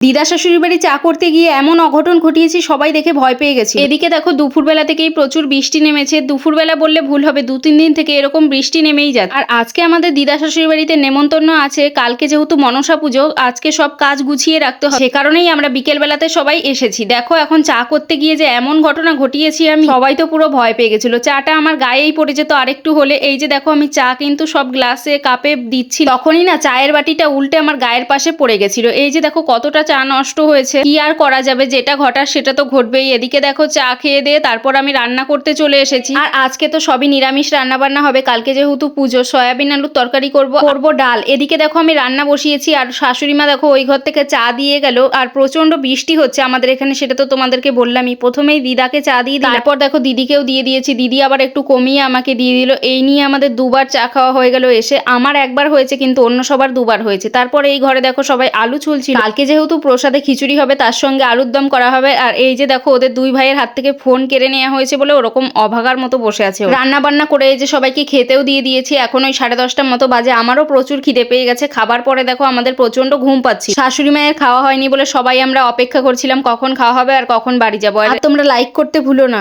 দিদা শাশুড়ির বাড়ি চা করতে গিয়ে এমন অঘটন ঘটিয়েছি সবাই দেখে ভয় পেয়ে গেছে। এদিকে দেখো দুপুরবেলা থেকেই প্রচুর বৃষ্টি নেমেছে। দুপুরবেলা বললে ভুল হবে, 2-3 দিন থেকে এরকম বৃষ্টি নেমেই যাচ্ছে। আর আজকে আমাদের দিদা শাশুড়ির বাড়িতে নেমন্তন্ন আছে। কালকে যেহেতু মনসা পুজো, আজকে সব কাজ গুছিয়ে রাখতে হবে, সে কারণেই আমরা বিকেল বেলাতে সবাই এসেছি। দেখো এখন চা করতে গিয়ে যে এমন ঘটনা ঘটিয়েছি আমি, সবাই তো পুরো ভয় পেয়ে গেছিল। চাটা আমার গায়েই পড়ে যেত আরেকটু হলে। এই যে দেখো আমি চা কিন্তু সব গ্লাসে কাপে দিচ্ছি, তখনই না চায়ের বাটিটা উল্টে আমার গায়ের পাশে পড়ে গেছিল। এই যে দেখো কতটা চা নষ্ট হয়েছে। কি আর করা যাবে, যেটা ঘটার সেটা তো ঘটবেই। এদিকে দেখো চা খেয়ে দিয়ে তারপর আমি রান্না করতে চলে এসেছি। আর আজকে তো সবই নিরামিষ রান্না বান্না হবে। কালকে যেহেতু পুজো, সয়াবিন আলুর তরকারি করব ডাল। এদিকে দেখো আমি রান্না বসিয়েছি আর শাশুড়ি মা দেখো ওই ঘর থেকে চা দিয়ে গেল। আর প্রচন্ড বৃষ্টি হচ্ছে আমাদের এখানে, সেটা তো তোমাদেরকে বললামই। প্রথমেই দিদাকে চা দিয়ে দিই, তারপর দেখো দিদিকেও দিয়ে দিয়েছি। দিদি আবার একটু কমিয়ে আমাকে দিয়ে দিল। এই নিয়ে আমাদের দুবার চা খাওয়া হয়ে গেল এসে। আমার একবার হয়েছে কিন্তু অন্য সবার দুবার হয়েছে। তারপর এই ঘরে দেখো সবাই আলু ছুলছিল। কালকে যেহেতু প্রসাদে খিচুড়ি হবে, তার সঙ্গে আলুর দম করা হবে। আর এই যে দেখো ওদের দুই ভাইয়ের হাত থেকে ফোন কেড়ে নেওয়া হয়েছে বলে ওরকম অভাগার মতো বসে আছে। রান্না বান্না করে এই যে সবাইকে খেতেও দিয়ে দিয়েছি। এখন ওই 10:30টার মতো বাজে। আমারও প্রচুর খিদে পেয়ে গেছে। খাবার পরে দেখো আমাদের প্রচন্ড ঘুম পাচ্ছি। শাশুড়ি মায়ের খাওয়া হয়নি বলে সবাই আমরা অপেক্ষা করছিলাম কখন খাওয়া হবে আর কখন বাড়ি যাবো। আর তোমরা লাইক করতে ভুলো না।